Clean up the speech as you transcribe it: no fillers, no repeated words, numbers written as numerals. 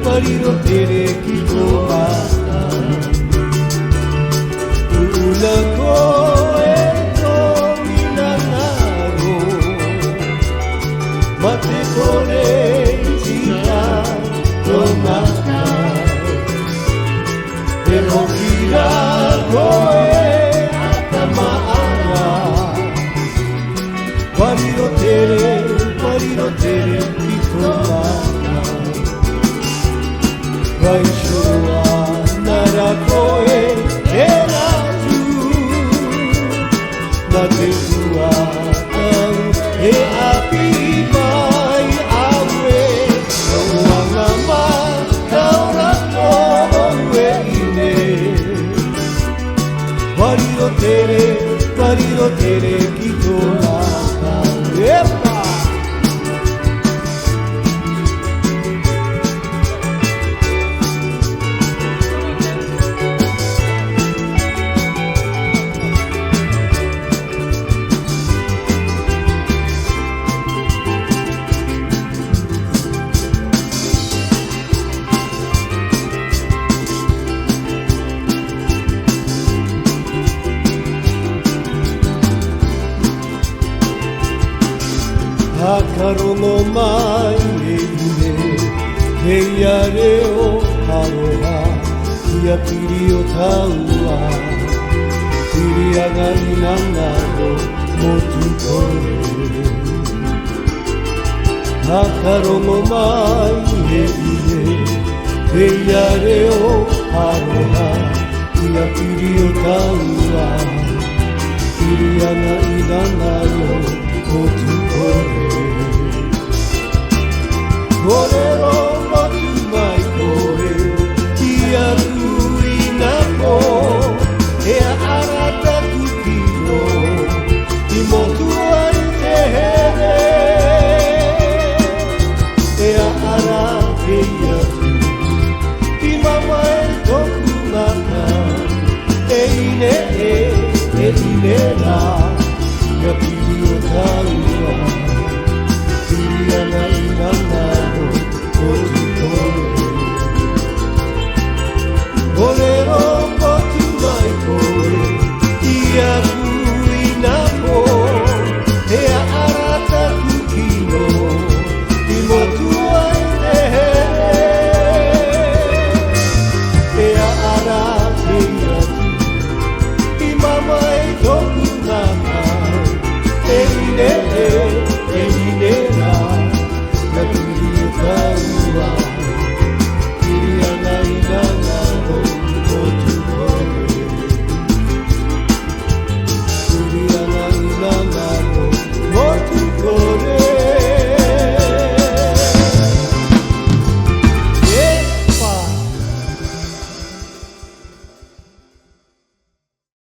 Mariro tere kiko bata Ula koe to minangaro Mate kore tika no mata Pero kira koe akamaara Mariro tere kiko bata Vaishua narakoe eratu Matetua au e api mai awe Noangama kaura koe ine Variro tere kito naka Epa! Hakaro no mai e ine Hei are o aroha Ia piri o taua Piri aga inangaro motu kore Hakaro no mai e ine Hei are o aroha Ia piri o taua Piri aga inangaro motu kore